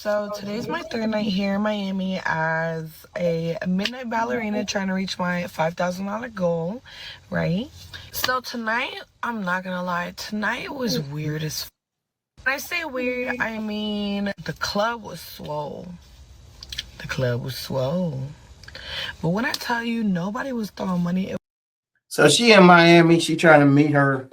So today's my third night here in Miami as a midnight ballerina trying to reach my $5,000 goal, right? So tonight, I'm not gonna lie, tonight was weird as f. When I say weird, I mean the club was swole. The club was swole. But when I tell you nobody was throwing money, So she in Miami. She trying to meet her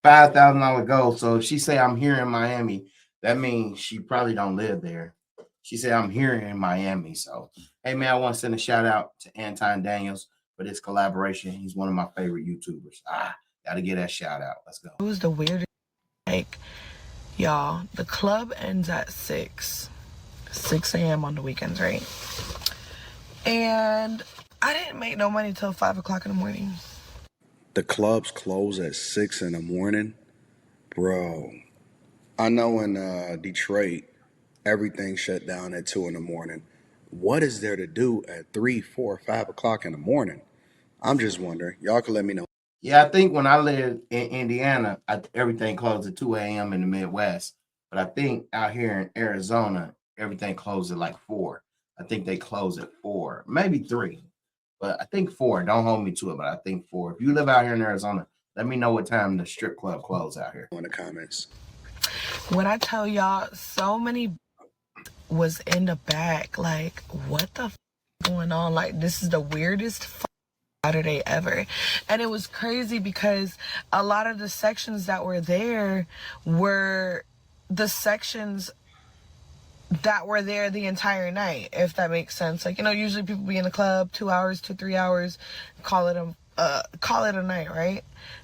$5,000 goal. So if she say I'm here in Miami, that means she probably don't live there. She said I'm here in Miami. So hey man, I want to send a shout out to Anton Daniels for this collaboration. He's one of my favorite YouTubers. Gotta get that shout out. Let's go. it was the weirdest. Like, y'all, the club ends at 6 a.m. on the weekends, right? And I didn't make no money till 5 o'clock in the morning. The clubs close at 6 in the morning. Bro, I know in Detroit, everything shut down at 2 in the morning. What is there to do at 3, 4, 5 o'clock in the morning? I'm just wondering. Y'all can let me know. Yeah, I think when I lived in Indiana, everything closed at 2 a.m. in the Midwest. But I think out here in Arizona, everything closed at like 4. I think they close at 4, maybe 3. But I think 4. Don't hold me to it, but I think 4. If you live out here in Arizona, let me know what time the strip club closed out here. In the comments. When I tell y'all, so many was in the back. Like, what the going on? Like, this is the weirdest Saturday ever. And it was crazy because a lot of the sections that were there were the sections that were there the entire night, if that makes sense. Like, usually people be in the club 2 hours, 3 hours, call it a night, right?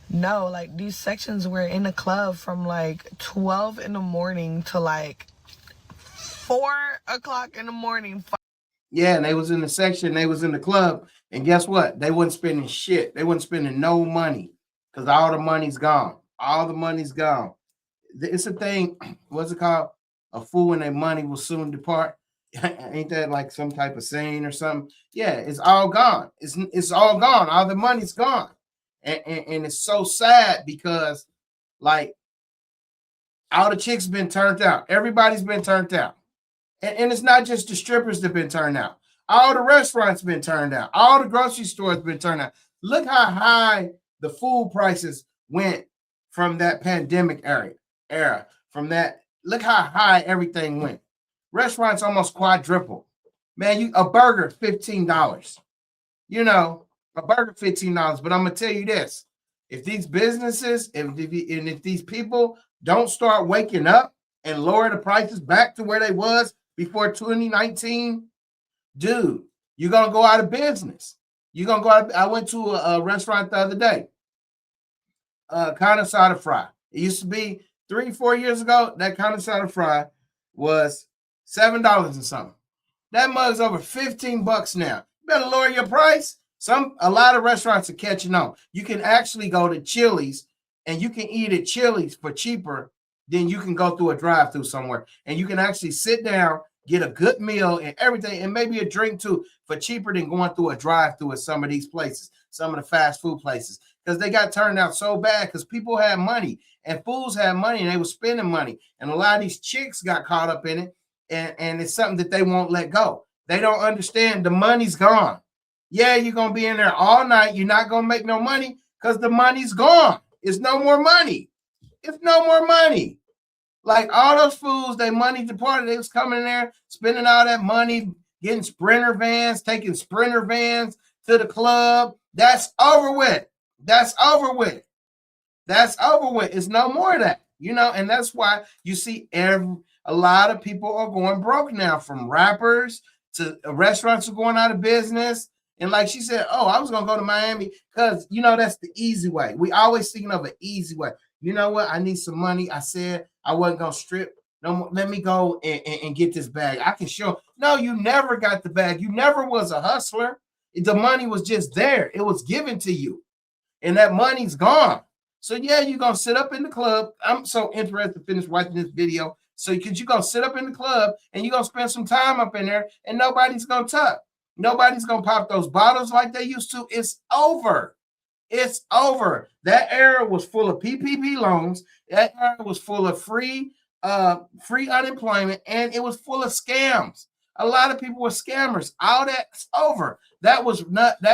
No, like, these sections were in the club from like 12 in the morning to like 4 o'clock in the morning. Yeah, and they was in the section, they was in the club, and guess what? They wasn't spending shit. They wasn't spending no money because all the money's gone. All the money's gone. It's a thing. What's it called? A fool and their money will soon depart. Ain't that like some type of saying or something? Yeah, it's all gone. It's all gone. All the money's gone, and it's so sad because like all the chicks been turned out. Everybody's been turned out. And it's not just the strippers that been turned out. All the restaurants been turned out. All the grocery stores been turned out. Look how high the food prices went from that pandemic era. From that, look how high everything went. Restaurants almost quadrupled. Man, a burger $15. A burger $15. But I'm gonna tell you this: if these businesses, if these people don't start waking up and lower the prices back to where they was before 2019, dude, you're gonna go out of business. You're gonna go out. I went to a restaurant the other day, connoisseur fry. It used to be 3-4 years ago. That connoisseur fry was $7 and something. That mug's over $15 now. You better lower your price. A lot of restaurants are catching on. You can actually go to Chili's and you can eat at Chili's for cheaper than you can go through a drive-through somewhere. And you can actually sit down, get a good meal and everything, and maybe a drink too for cheaper than going through a drive-through at some of these places, some of the fast food places, because they got turned out so bad because people had money and fools had money and they were spending money. And a lot of these chicks got caught up in it, and it's something that they won't let go. They don't understand the money's gone. Yeah, you're going to be in there all night. You're not going to make no money because the money's gone. It's no more money. It's no more money. Like all those fools, they money departed. They was coming in there, spending all that money, getting Sprinter vans, taking Sprinter vans to the club. That's over with. That's over with. That's over with. It's no more of that, and that's why you see a lot of people are going broke now, from rappers to restaurants are going out of business. And like she said, oh, I was going to go to Miami because, that's the easy way. We always thinking of an easy way. You know what? I need some money. I said I wasn't going to strip. No more. Let me go and get this bag. I can show. No, you never got the bag. You never was a hustler. The money was just there. It was given to you. And that money's gone. So, yeah, you're going to sit up in the club. I'm so interested to finish watching this video. So, because you're going to sit up in the club and you're going to spend some time up in there and nobody's going to tuck. Nobody's going to pop those bottles like they used to. It's over. It's over. That era was full of PPP loans. That era was full of free free unemployment, and it was full of scams. A lot of people were scammers. All that's over. That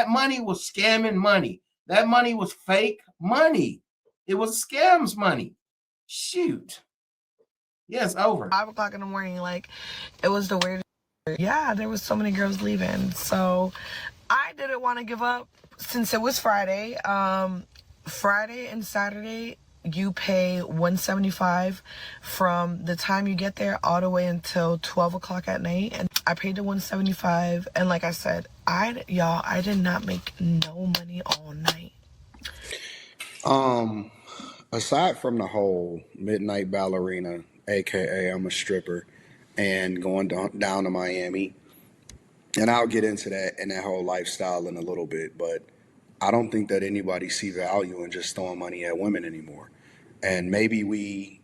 money was scamming money. That money was fake money. It was scams money. Shoot. Yeah, it's over. 5 o'clock in the morning, like, it was the weirdest. Yeah, there was so many girls leaving. So I didn't want to give up since it was Friday. Friday and Saturday, you pay $175 from the time you get there all the way until 12 o'clock at night. And I paid the $175, and like I said, I did not make no money all night. Aside from the whole midnight ballerina, aka I'm a stripper, and going down to Miami, and I'll get into that and that whole lifestyle in a little bit, but I don't think that anybody see value in just throwing money at women anymore. And maybe we,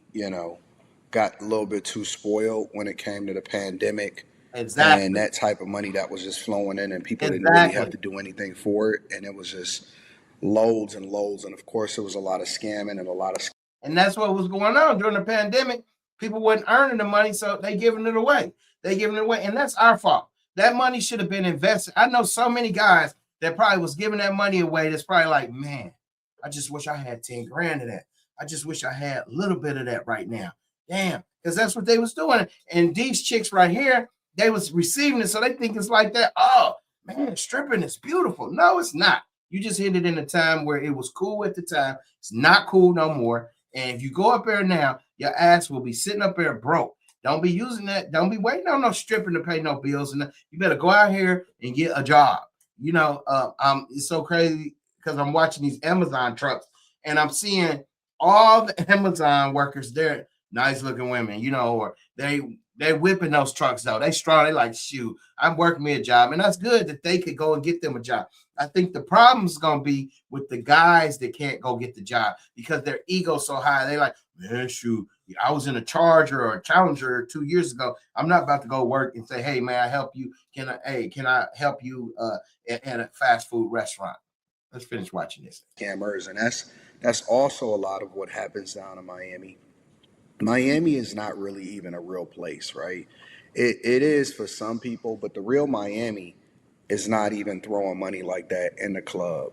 got a little bit too spoiled when it came to the pandemic Exactly. and that type of money that was just flowing in, and people didn't really have to do anything for it, and it was just loads and loads. And of course, it was a lot of scamming and a lot of. And that's what was going on during the pandemic. People weren't earning the money, so they giving it away. And that's our fault. That money should have been invested. I know so many guys that probably was giving that money away. That's probably like, man, I just wish I had 10 grand of that. I just wish I had a little bit of that right now. Damn, because that's what they was doing. And these chicks right here, they was receiving it, so they think it's like that. Oh, man, stripping is beautiful. No, it's not. You just hit it in a time where it was cool at the time. It's not cool no more. And if you go up there now, your ass will be sitting up there broke. Don't be using that. Don't be waiting on no stripping to pay no bills. And you better go out here and get a job. It's so crazy because I'm watching these Amazon trucks and I'm seeing all the Amazon workers. They're nice looking women, or they whipping those trucks though. They strong. They like, shoot, I'm working me a job. And that's good that they could go and get them a job. I think the problem is going to be with the guys that can't go get the job because their ego's so high. They like, man, shoot, I was in a Charger or a Challenger 2 years ago. I'm not about to go work and say, hey, man, I help you? Can I help you at a fast food restaurant? Let's finish watching this. Scammers, and that's also a lot of what happens down in Miami. Miami is not really even a real place, right? It is for some people, but the real Miami is not even throwing money like that in the club.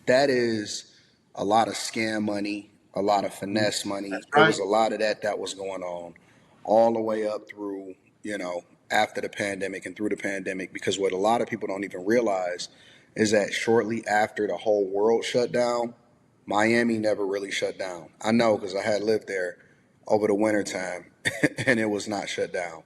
That is a lot of scam money, a lot of finesse money. Right. There was a lot of that was going on all the way up through, after the pandemic and through the pandemic, because what a lot of people don't even realize is that shortly after the whole world shut down, Miami never really shut down. I know because I had lived there over the wintertime and it was not shut down.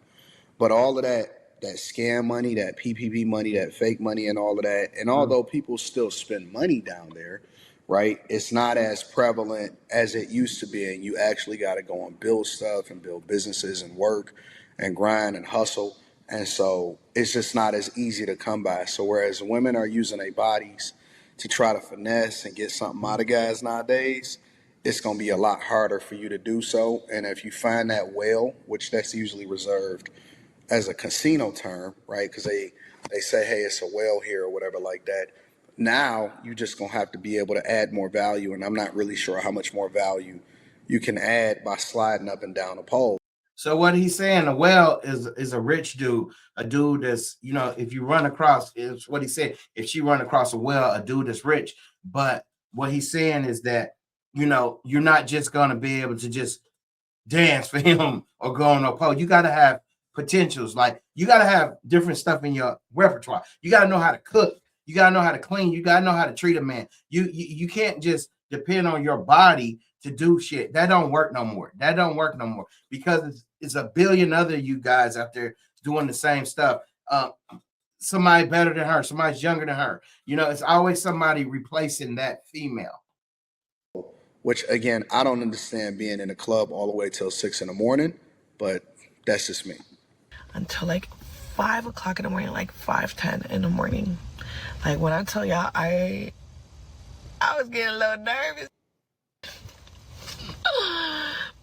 But all of that scam money, that PPP money, that fake money and all of that, and although people still spend money down there, right, it's not as prevalent as it used to be. And you actually got to go and build stuff and build businesses and work and grind and hustle. And so it's just not as easy to come by. So whereas women are using their bodies to try to finesse and get something out of guys nowadays, it's going to be a lot harder for you to do so. And if you find that whale, which that's usually reserved as a casino term, right? Because they say, hey, it's a whale here or whatever like that. Now you just going to have to be able to add more value. And I'm not really sure how much more value you can add by sliding up and down a pole. So what he's saying, a whale is a rich dude, a dude that's, if you run across, is what he said, if she run across a whale, a dude that's rich. But what he's saying is that, you're not just going to be able to just dance for him or go on a pole. You got to have potentials. Like you got to have different stuff in your repertoire. You got to know how to cook. You got to know how to clean. You got to know how to treat a man. You can't just depend on your body to do shit. That don't work no more. Because it's a billion other you guys out there doing the same stuff. Somebody better than her. Somebody's younger than her. It's always somebody replacing that female. Which, again, I don't understand being in a club all the way till 6 a.m, but that's just me. Until like 5 o'clock in the morning, like 5:10 in the morning. Like when I tell y'all, I was getting a little nervous.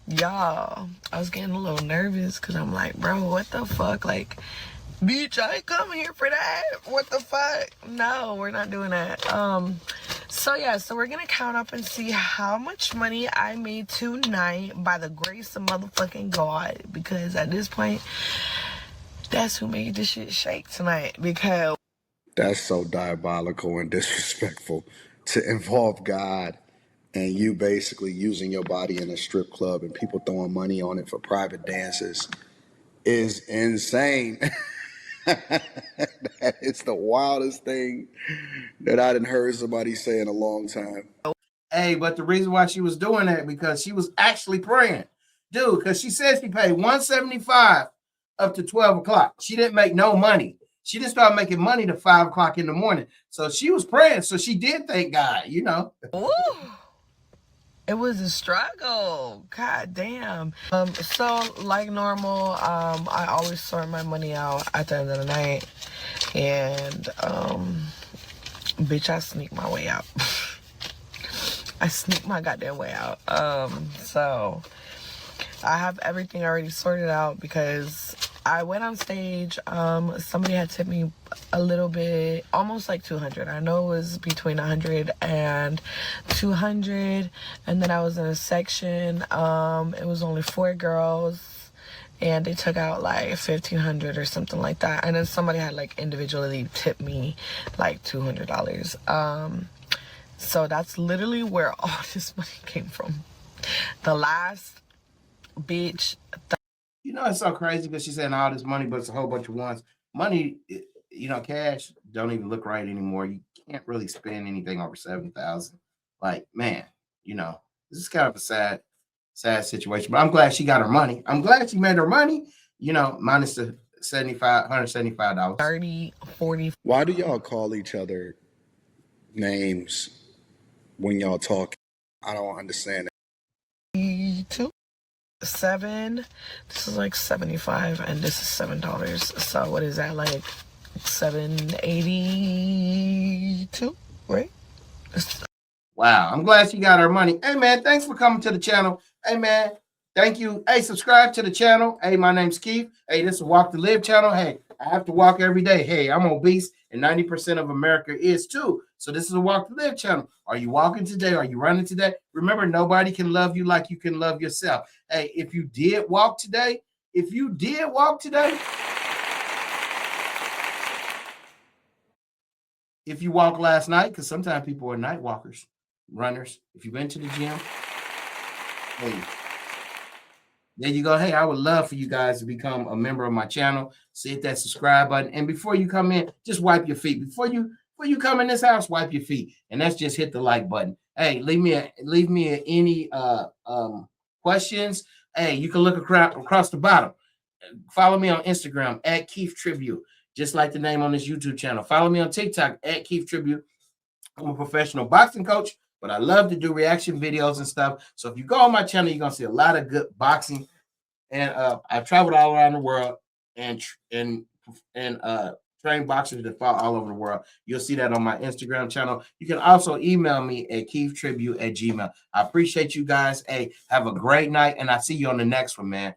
Y'all, I was getting a little nervous because I'm like, bro, what the fuck? Like, bitch, I ain't coming here for that. What the fuck? No, we're not doing that. So yeah, so we're gonna count up and see how much money I made tonight by the grace of motherfucking God. Because at this point, that's who made this shit shake tonight. Because That's so diabolical and disrespectful to involve God and you basically using your body in a strip club and people throwing money on it for private dances is insane. That is the wildest thing that I didn't heard somebody say in a long time. Hey, but the reason why she was doing that because she was actually praying, dude. Because she said she paid 175 up to 12 o'clock. She didn't make no money. She didn't start making money to 5 o'clock in the morning. So she was praying. So she did thank God, you know. ooh, it was a struggle. God damn. So like normal, I always sort my money out at the end of the night. And bitch, I sneak my way out. I sneak my goddamn way out. So I have everything already sorted out because I went on stage. Somebody had tipped me a little bit, almost like 200. I know it was between 100 and 200. And then I was in a section. It was only 4 girls, and they took out like 1,500 or something like that. And then somebody had like individually tipped me like $200. So that's literally where all this money came from. The last bitch. You know, it's so crazy because she's saying all this money, but it's a whole bunch of ones. Money, you know, cash don't even look right anymore. You can't really spend anything over 7,000. Like, man, you know, this is kind of a sad situation. But I'm glad she got her money. I'm glad she made her money. You know, minus the $175. 30, 40. Why do y'all call each other names when y'all talk? I don't understand it. 2, 7. This is like 75, and this is $7. So what is that, like 782, right? Wow, I'm glad she got her money. Hey, man, thanks for coming to the channel. Hey, man, thank you. Hey, subscribe to the channel. Hey, my name's Keith. Hey, this is Walk to Live channel. Hey, I have to walk every day. Hey, I'm obese, and 90% of America is too. So this is a Walk to Live channel. Are you walking today? Are you running today? Remember, nobody can love you like you can love yourself. Hey, if you did walk today, if you walked last night, because sometimes people are night walkers, runners. If you've been to the gym, hey, there you go. Hey, I would love for you guys to become a member of my channel. So hit that subscribe button. And before you come in, just wipe your feet. Before you come in this house, wipe your feet. And that's just hit the like button. Hey, leave me any questions. Hey, you can look across the bottom. Follow me on Instagram at Keith Tribute, just like the name on this YouTube channel. Follow me on TikTok at Keith Tribute. I'm a professional boxing coach, but I love to do reaction videos and stuff. So if you go on my channel, you're gonna see a lot of good boxing. And I've traveled all around the world and trained boxers that fought all over the world. You'll see that on my Instagram channel. You can also email me at keithtribute@gmail.com. I appreciate you guys. Hey, have a great night, and I'll see you on the next one, man.